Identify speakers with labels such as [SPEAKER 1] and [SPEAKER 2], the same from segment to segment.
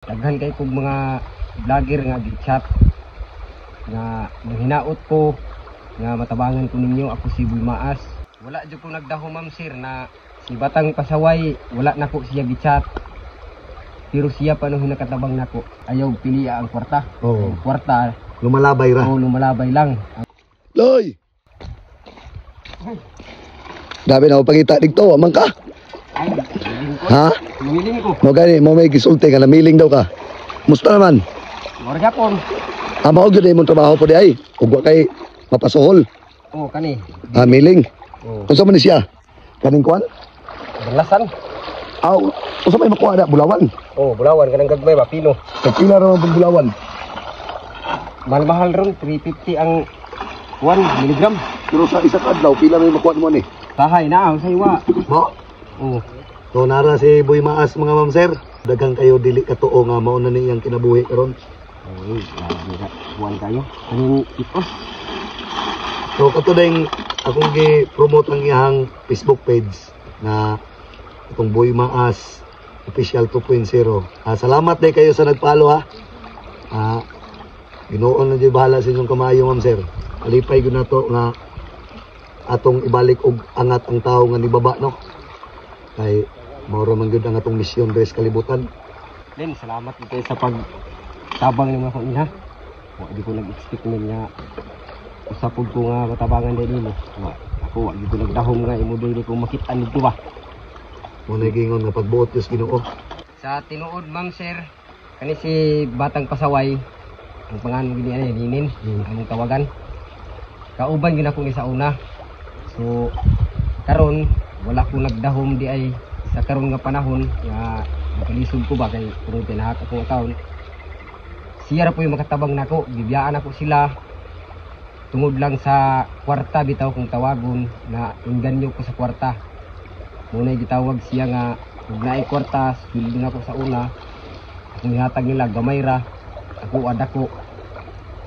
[SPEAKER 1] Daghan kay kog mga vlogger nga gi-chat nga hinaot ko nga matabangan ko ninyo. Ako si Boy Maas. Wala jud ko nagdaho ma'am sir na si Batang Pasaway wala nako siya gi-chat. Pero siya pa nung hinakatabang nako. Ayaw pili ang kwarta.
[SPEAKER 2] Oo.
[SPEAKER 1] Kwarta.
[SPEAKER 2] Lumalabay ra.
[SPEAKER 1] Oo, lumalabay lang.
[SPEAKER 2] Loy! Dabi na ako pangita dito, amang ka?
[SPEAKER 1] Ay, namiling ko.
[SPEAKER 2] Ha?
[SPEAKER 1] Namiling ko.
[SPEAKER 2] Mo gani, mo may gisulti ka, namiling daw ka. Musta naman?
[SPEAKER 1] Morga po.
[SPEAKER 2] Ama ko gyud imong trabaho po di ay. Ug wa kay mapasuhol.
[SPEAKER 1] Oo, kani.
[SPEAKER 2] Miling.
[SPEAKER 1] Oo.
[SPEAKER 2] Unsa man ni siya? Kaning kwan?
[SPEAKER 1] Berlasan.
[SPEAKER 2] Aw, unsa may makuha na bulawan?
[SPEAKER 1] Oo, bulawan. Kanang gagmay ba? Pino.
[SPEAKER 2] Pila ra man bulawan?
[SPEAKER 1] Mahal-mahal ron. 350 ang 1 miligram.
[SPEAKER 2] Pero sa isa ka adlaw pila may makuha mo ni?
[SPEAKER 1] Sahay na. Sa iwa.
[SPEAKER 2] Mo?
[SPEAKER 1] Oo.
[SPEAKER 2] So nara si Boy Maas mga ma'am sir. Daghang kayo dili ka tuo nga mao na ni iyang kinabuhi karon.
[SPEAKER 1] Ay, buwan kayo. Kaning itos.
[SPEAKER 2] So kato ding akong gi-promote ang iyang Facebook page na itong Boy Maas Official 2.0. Salamat day kayo sa nagpalo ha. Ginoon na di bahala sa inyong kamayo ma'am sir. Alipay gyud nato nga atong ibalik og angat ang tao nga nibaba no. Kay maura man gyud ang atong misyon sa kalibutan.
[SPEAKER 1] Then, salamat kayo sa pagtabang ng mga ina. Di ko nag-expect niya usapod ko nga matabangan din nimo. Ako di ko nagdahom nga imo dili ko makita nito ba.
[SPEAKER 2] Mo na gingon nga pagbuot Dios Ginoo.
[SPEAKER 1] Sa tinuod ma'am sir, kani si Batang Pasaway ang pangalan gini ay Ninin, among tawagan. Kauban gyud ako sa una. So karon wala ko nagdahom di ay sa karon nga panahon nga nagalisod ko ba kay kung tinahak akong account. Siya ra po yung makatabang nako, gibiyaan ako sila tungod lang sa kwarta bitaw kong tawagon na inganyo ko sa kwarta. Muna gitawag siya nga ug naay kwarta, building ako sa una. Akong ihatag nila gamay ra, ako adako.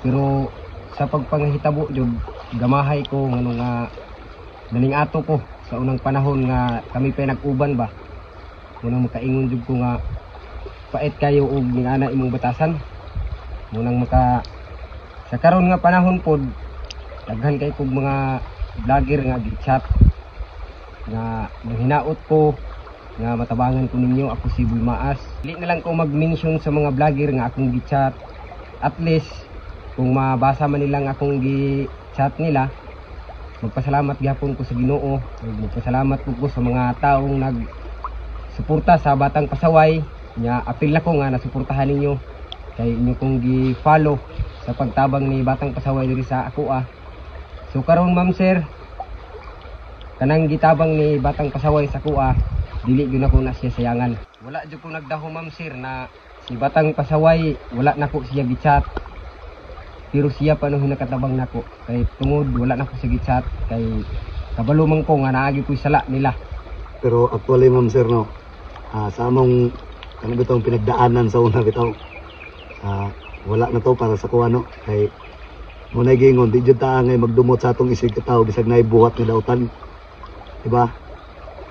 [SPEAKER 1] Pero sa pagpangahitabo jud gamahay ko ngano nga daling ato ko sa unang panahon nga kami pa nag-uban ba. Munang makaingon jud ko nga pait kayo og ngana imong batasan. Munang maka sa karon nga panahon pod daghan kay kog mga vlogger nga gi-chat nga hinaot ko nga matabangan ko ninyo. Ako si Boy Maas. Dili na lang ko mag-mention sa mga vlogger nga akong gi-chat. At least kung mabasa man nilang akong gi-chat nila, magpasalamat gyapon ko sa Ginoo. Magpasalamat ko sa mga taong nagsuporta sa Batang Pasaway. Nya apil na ko nga nasuportahan ninyo kay inyo kong gi-follow sa pagtabang ni Batang Pasaway diri sa ako. So karon ma'am sir, kanang gitabang ni Batang Pasaway sa kuha, dili gyud ako na siya sayangan. Wala jud ko nagdaho ma'am sir na si Batang Pasaway wala nako siya gi-chat. Pero siya pa nung hinakatabang nako kay tungod wala nako siya gi-chat kay kabalo man ko nga naagi ko sala nila.
[SPEAKER 2] Pero actually ma'am sir no, sa among kanang bitong pinagdaanan sa una bitaw, wala na to para sa kuha no. Kay muna gingon di jud ta ngay magdumot sa atong isig ka tawo bisag nay buhat ni dautan. Diba?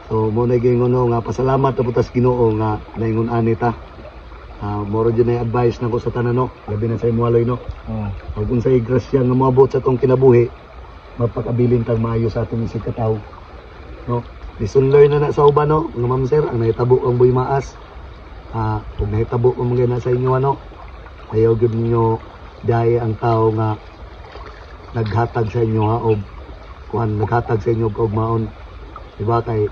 [SPEAKER 2] So muna gingon no nga pasalamat ta putas Ginoo nga naingon ani ta. Moro dyan na advice na ko sa tanan no, labi na sa imualoy no. Huwag kung sa igrasya nga maabot sa itong kinabuhi, magpakabilin tag maayo sa atong isig kataw. No? Lesson learn na sa uban no, nga ma'am sir, ang nahitabo ang Boy Maas. Kung nahitabo ang mga na sa inyo ano, ayaw gyud ninyo dahil ang tao nga naghatag sa inyo ha, o kuhan naghatag sa inyo og maon. Diba kay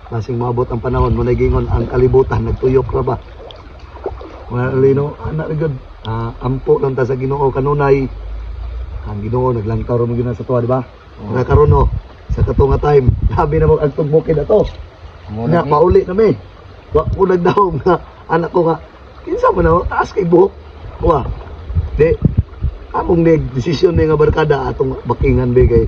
[SPEAKER 2] basing maabot ang panahon, muna gingon ang kalibutan nagtuyok ra ba. Mga lino, anak rigod, ampo lang ta sa Ginoo kanunay. Ang Ginoo naglangkaw ro mo gyud sa tuwa, di ba? Nga karon no, sa katunga time, labi na mo ang tugbukid ato. Na mauli na mi. Wa ko nagdahom nga anak ko nga kinsa man na taas kay buhok. Wa. Di among desisyon ni nga barkada atong bakingan be kay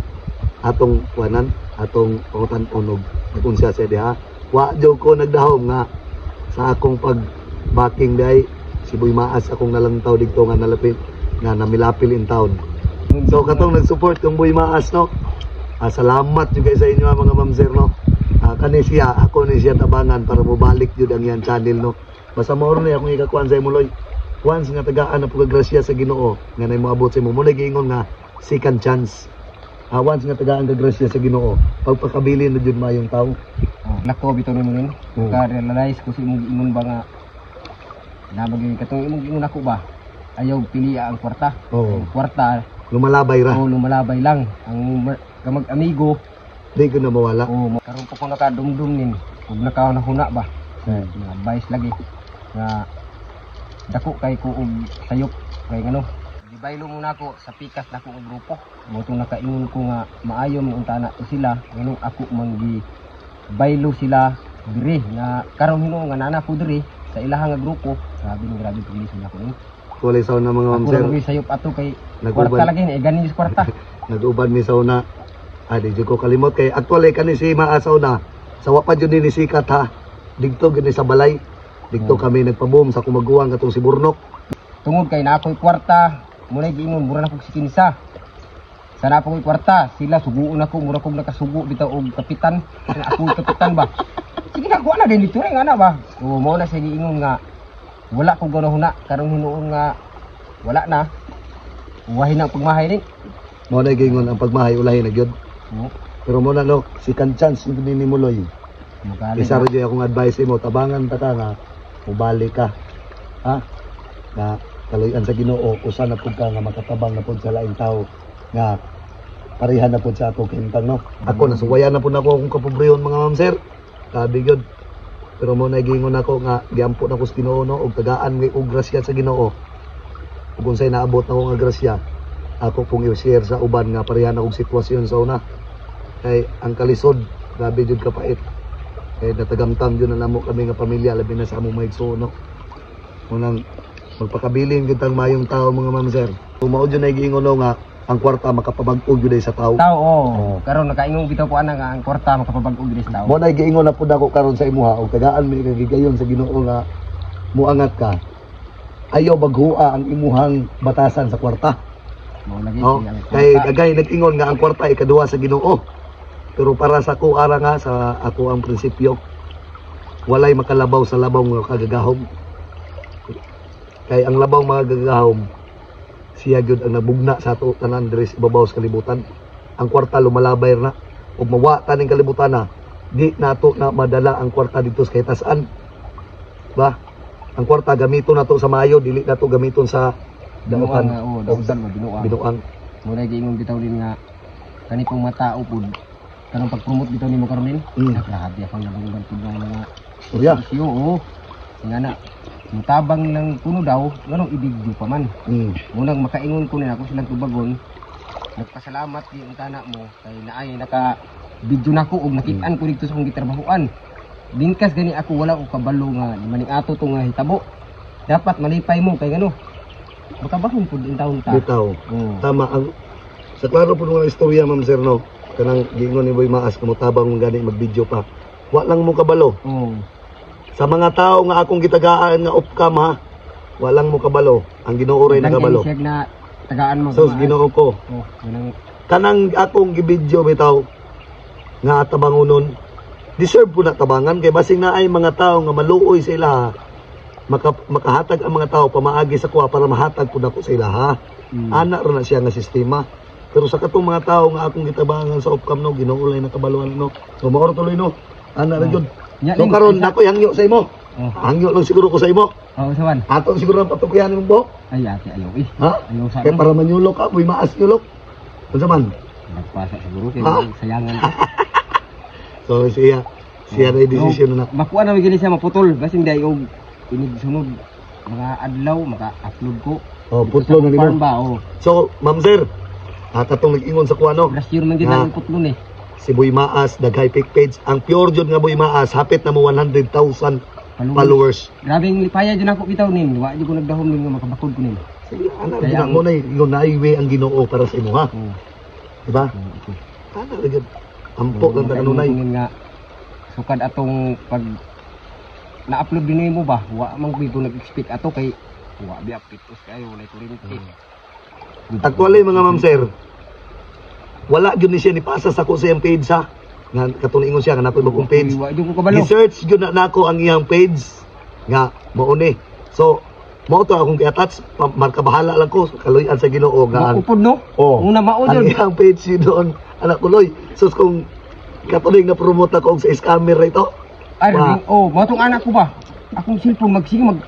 [SPEAKER 2] atong kuanan, atong pangutan-unog. Kung siya sa diha, wa jud ko nagdahom nga sa akong baking day si Boy Maas akong nalantaw dito nga nalapit nga namilapil in town. So katong nag-support kong Boy Maas no. Salamat jud kay sa inyo mga ma'am sir no. Kani siya, ako ni siya tabangan para mobalik jud ang yan channel no. Basta mo ron akong ikakuan sa imuloy. Once nga tagaan na paggrasya sa Ginoo, nga nay moabot sa imo, mo giingon nga second chance. Once nga tagaan ka grasya sa Ginoo, pagpakabilin na jud mayong tao.
[SPEAKER 1] Nako bitaw nimo nin. Ka-realize ko sa imong ingon ba nga nabagay katong imong ingon ako ba? Ayaw pili ang kwarta.
[SPEAKER 2] Oo.
[SPEAKER 1] Ang kwarta
[SPEAKER 2] Lumalabay ra.
[SPEAKER 1] o lumalabay lang. Ang kamag amigo
[SPEAKER 2] Di ko na mawala.
[SPEAKER 1] o karon po ko nakadumdum nin. Ug nakahuna ba? Nga vice lagi. Nga dako kay ko og sayop kay ngano. Gibaylo muna ako sa pikas na akong grupo. Mo tong nakaingon ko nga maayo man unta na sila nganong ako manggi baylo sila diri nga karon hino nga nana ko diri sa ilahang nga grupo. Grabe pili sila ko ni.
[SPEAKER 2] Kulay saw na mga ma'am
[SPEAKER 1] Ako
[SPEAKER 2] sir.
[SPEAKER 1] lang sayop ato kay
[SPEAKER 2] Nag-uban.
[SPEAKER 1] kwarta lagi ni ganin sa kwarta.
[SPEAKER 2] Nag-uban mi saw na. Di jud ko kalimot kay actually kani si Maasaw na. Sa wa pa jud ni sikat ha. Digto gani sa balay. Digto kami nagpaboom sa kumaguwang katong si Burnok.
[SPEAKER 1] Tungod kay na ako'y kwarta, muna giingon mura na kog si kinsa. Sa na ako'y kwarta, sila suguon ako, mura kog nakasugo bitaw og kapitan. Ako'y kapitan ba? Sige na, kuha na din dito rin ana ba? O mo na siya giingon nga wala kog ganaw-huna karong hinuon nga wala na. Wahi na ang pagmahay ni.
[SPEAKER 2] Mo na gingon ang pagmahay ulahi na gyud.
[SPEAKER 1] O,
[SPEAKER 2] Pero mo na no, second chance ni Muloy.
[SPEAKER 1] magaling.
[SPEAKER 2] Isa rin akong advice mo, tabangan ta ka nga, mubalik ka. Ha? Na kaluyan sa Ginoo, usa na pud ka nga makatabang na pud sa laing tao nga parehan na pud sa ato kintang no. Ako nasuwayan na pud ako akong kapobrehon mga ma'am sir. Sabi gyud. Pero mo na gingon ako nga giampo na ko sa Ginoo no og tagaan nga og grasya sa Ginoo. Ug unsay naabot na ko nga grasya, ako pong i-share sa uban nga parehan na og sitwasyon sa una. Kay ang kalisod, grabe jud kapait. Kaya natagamtam yun na namo kami nga pamilya, labi na sa among maigso, no? Unang magpakabilin yun tang mayong tao mga ma'am sir. Tumaod yun na igingon no, nga ang kwarta makapabag-og yun sa tao.
[SPEAKER 1] Tao, karon nakaingon bitaw ko ana nga ang kwarta makapabag-og diri sa tao.
[SPEAKER 2] Mo na igingon na po ako karon sa imuha, o tagaan mi kagigayon sa Ginoo nga muangat ka. Ayaw baghua ang imuhang batasan sa kwarta.
[SPEAKER 1] Mao lagi
[SPEAKER 2] Oh,
[SPEAKER 1] ang
[SPEAKER 2] kay
[SPEAKER 1] kwarta.
[SPEAKER 2] dagay nag-ingon nga ang kwarta ay kaduha sa Ginoo. Pero para sa ko ara nga sa ako ang prinsipyo, walay makalabaw sa labaw nga kagagahom. Kay ang labaw mga gagahom, siya gyud ang nabugna sa ato tanan diri sa ibabaw sa kalibutan. Ang kwarta lumalabay na ug mawa taning kalibutan na di nato na madala ang kwarta dito sa kahit saan. Ba? Ang kwarta gamiton nato sa maayo, dili nato gamiton sa
[SPEAKER 1] Binuang
[SPEAKER 2] dautan.
[SPEAKER 1] nga, dautan mo binuang.
[SPEAKER 2] Binuang.
[SPEAKER 1] Muna giingon bitaw din nga kani pong matao pud kanang pag-promote bitaw nimo karon din. Grabe akong nabanggan pud ng mga
[SPEAKER 2] Surya.
[SPEAKER 1] isyu nga na mutabang ng puno daw nganong ibigyo pa man. Munang makaingon ko na ako silang tubagon. Nagpasalamat di ang tanak mo kay naay naka video nako ug nakit-an ko dito sa akong gitrabahoan. Bingkas gani ako wala ko kabalo nga maning ato to nga hitabo. Dapat malipay mo kay ngano. Makabahon pud in taon ta.
[SPEAKER 2] Bitaw.
[SPEAKER 1] Oh.
[SPEAKER 2] Tama ang sa klaro po mga istorya ma'am sir no. Kanang giingon ni Boy Maas kumutabang gani mag-video pa. Wa lang mo kabalo.
[SPEAKER 1] Oh.
[SPEAKER 2] Sa mga tao nga akong gitagaan nga upcam ha. Wa lang mo kabalo. Ang Ginoo ray nagabalo.
[SPEAKER 1] Siya na tagaan mo.
[SPEAKER 2] So Ginoo ko.
[SPEAKER 1] Oh, kanang
[SPEAKER 2] Kanang akong gibidyo bitaw nga tabangonon. Deserve po na tabangan kay basing na ay mga tao nga maluoy sa ila. Makahatag ang mga tao pamaagi sa kuha para mahatag po na ko sa ila ha. Ana ro na siya nga sistema. Pero sa katong mga tao nga akong gitabangan sa upcam no, Ginoo lay nakabaluan no. So maor tuloy no. Ana ra jud. So karon nako hangyo sa imo. Hangyo lang siguro ko sa imo.
[SPEAKER 1] Oh, sawan.
[SPEAKER 2] Ato siguro ang patukuyan imong buhok.
[SPEAKER 1] Ay ate ayaw eh.
[SPEAKER 2] Ha?
[SPEAKER 1] Ayaw sa
[SPEAKER 2] Kaya para manyulok ka, Boy Maas nyulok. Unsa man?
[SPEAKER 1] nagpasa siguro kay
[SPEAKER 2] Ha?
[SPEAKER 1] sayangan ka.
[SPEAKER 2] So siya na yung decision na.
[SPEAKER 1] Makuha na gini siya maputol basing dai og inig sunod mga adlaw maka-upload ko.
[SPEAKER 2] Oh, putlo na
[SPEAKER 1] Farm
[SPEAKER 2] nimo.
[SPEAKER 1] ba oh.
[SPEAKER 2] So, ma'am sir, katong nag-ingon sa kuano,
[SPEAKER 1] Last year man gid
[SPEAKER 2] nga,
[SPEAKER 1] ang putlon eh.
[SPEAKER 2] si Boy Maas, nag-high pick page. Ang pure jud nga Boy Maas, hapit na mo 100,000 followers.
[SPEAKER 1] Grabe ang lipaya dyan ako bitaw nin. Wa dyan ko nagdahom nin nga makabakod ko nin.
[SPEAKER 2] Sige, ana,
[SPEAKER 1] Kaya
[SPEAKER 2] gina mo na yung naiwe ang Ginoo para sa imo ha.
[SPEAKER 1] Oh.
[SPEAKER 2] Diba?
[SPEAKER 1] Okay.
[SPEAKER 2] Ana, lagad. Ampo lang taganunay.
[SPEAKER 1] nga sukad atong pag na-upload din mo ba? Wa man ko nag-expect ato kay wa bi apitos kayo wala kuryente.
[SPEAKER 2] Actually, mga ma'am sir, wala yun ni siya ni pasa sa ko sa iyang page ha. Nga, katong ingon siya, nga nako'y bagong page.
[SPEAKER 1] Wa dyan ko kabalo.
[SPEAKER 2] I-search yun na nako ang iyang page. nga mao ni. So mao to akong i-attach marka bahala lang ko kaluyan sa Ginoo nga ang
[SPEAKER 1] Makupod no?
[SPEAKER 2] oh,
[SPEAKER 1] Una mao
[SPEAKER 2] ang
[SPEAKER 1] yun.
[SPEAKER 2] iyang page yun doon anak ko Loy. So kung katulig na promote ako sa scammer ito.
[SPEAKER 1] Ay, matong anak ko ba? Akong cellphone magsige mag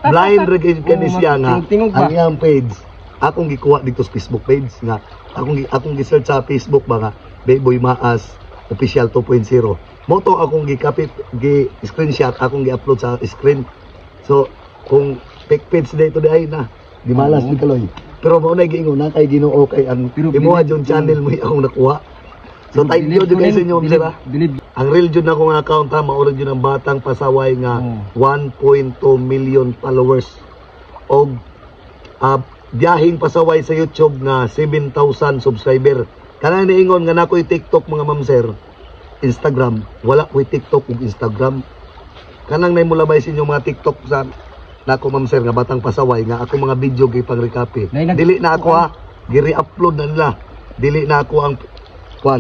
[SPEAKER 2] Blind recognition siya nga
[SPEAKER 1] tingog ba?
[SPEAKER 2] ang iyang page akong gikuha dito sa Facebook page nga akong gi-search sa Facebook ba nga Boy Maas official 2.0 mo to akong gi-screenshot akong gi-upload sa screen. So kung fake page dito di ay na di malas ni Kaloy pero mo na giingon na kay Ginoo kay ang imuha yung channel mo akong nakuha. So thank you guys sa inyo sir. Ang real jud na akong account ha maurod jud ang Batang Pasaway nga 1.2 million followers og biyahing pasaway sa YouTube nga 7,000 subscriber. Kanang niingon nga nakoy TikTok mga ma'am sir, Instagram, wala ko'y TikTok ug Instagram. Kanang nay mula bay sa inyo mga TikTok sa nako ma'am sir nga Batang Pasaway nga ako mga video gi pang recopy. Dili na ako ha, gi-re-upload na nila. Dili na ako ang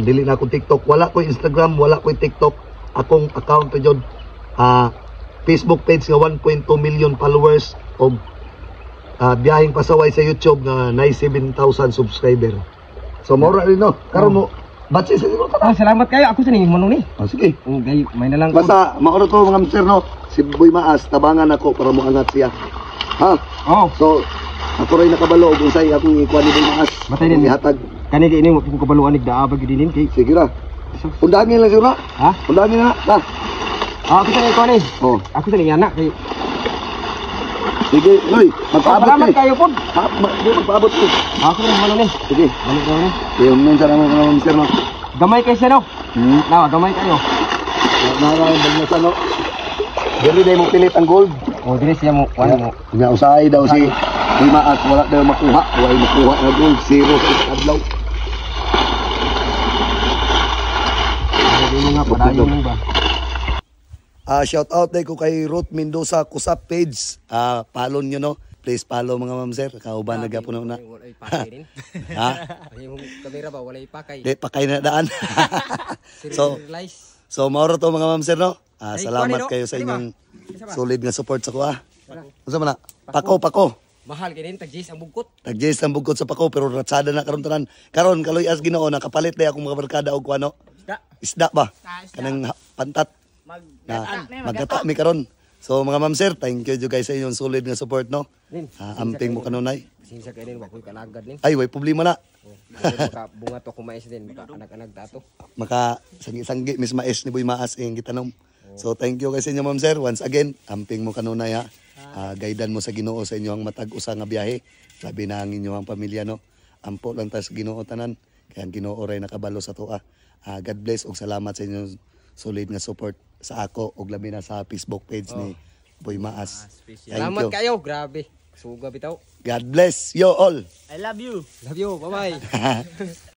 [SPEAKER 2] dili na ako TikTok, wala ko'y Instagram, wala ko'y TikTok. Akong account pa jud Facebook page nga 1.2 million followers og biyahing pasaway sa YouTube nga 7,000 subscriber. So mora rin no. Karon mo batsi sa imo ta.
[SPEAKER 1] Salamat kayo. Ako sa ning manong ni.
[SPEAKER 2] Sige.
[SPEAKER 1] Gay, may na lang ko.
[SPEAKER 2] Basta maoro to mga mister no. Si Boy Maas tabangan ako para mo angat siya. Ha?
[SPEAKER 1] Oh,
[SPEAKER 2] So ako rin nakabalo og unsay akong ikuan ni Boy Maas.
[SPEAKER 1] Batay din.
[SPEAKER 2] Ihatag.
[SPEAKER 1] kani kay ini mo kung kabaluan ni daabag dinin kay.
[SPEAKER 2] Sige ra. Undangin lang siguro.
[SPEAKER 1] Ha?
[SPEAKER 2] Undangin na. Ha.
[SPEAKER 1] Ako sa ko ni.
[SPEAKER 2] Oh.
[SPEAKER 1] Ako sa ni anak kay.
[SPEAKER 2] Sige, Loy. Magpaabot
[SPEAKER 1] Salamat
[SPEAKER 2] ni.
[SPEAKER 1] kayo pod.
[SPEAKER 2] Ha, magpaabot ni.
[SPEAKER 1] Ako sa manong ni.
[SPEAKER 2] Sige.
[SPEAKER 1] Balik ko ni.
[SPEAKER 2] Yung nun sa naman mga mister no.
[SPEAKER 1] Gamay kay siya no. Nawa, gamay kayo.
[SPEAKER 2] Nararamdaman sa no. Dili na mo pilit ang gold.
[SPEAKER 1] O dire siya mo kuan mo.
[SPEAKER 2] Nya usahay daw si Boy Maas wala daw makuha, wala makuha na gold zero sa adlaw.
[SPEAKER 1] Hindi nga padayon mo ba.
[SPEAKER 2] Shout out day ko kay Ruth Mendoza Kusap page. Follow nyo no. Please follow mga ma'am sir. Kauban na gapon na.
[SPEAKER 1] Walay pakay din.
[SPEAKER 2] Ha?
[SPEAKER 1] Yung kamera ba walay pakay.
[SPEAKER 2] Di pakay na daan. So mauro to mga ma'am sir no. Salamat kayo sa inyong solid nga support sa kuha. Unsa man na? Pako.
[SPEAKER 1] Mahal kay din tag-jis ang bugkot.
[SPEAKER 2] Tag-jis ang bugkot sa pako pero ratsada na karon tanan. Karon kaloy as Ginoo nakapalit day akong mga barkada og kuano. Isda ba? Kanang pantat. Magata mi karon. So mga ma'am sir, thank you guys sa inyong solid nga support no. Amping mo kanunay.
[SPEAKER 1] Sinsa kay din wa koy kalagad nin.
[SPEAKER 2] Ay way problema na.
[SPEAKER 1] Maka bunga to kumais din maka anak-anak dato.
[SPEAKER 2] Maka sanggi mis mais ni Boy Maas ing gitanom. So thank you guys sa inyo ma'am sir. Once again, amping mo kanunay ha. Gaidan mo sa Ginoo sa inyong matag usa nga biyahe. Labi na ang inyong pamilya no. Ampo lang ta sa Ginoo tanan. Kaya ang Ginoo ray nakabalo sa tuwa. God bless ug salamat sa inyong solid nga support sa ako ug labi na sa Facebook page ni Boy Maas.
[SPEAKER 1] Salamat kayo, grabe. Suga bitaw.
[SPEAKER 2] God bless you all.
[SPEAKER 1] Love you. Bye-bye.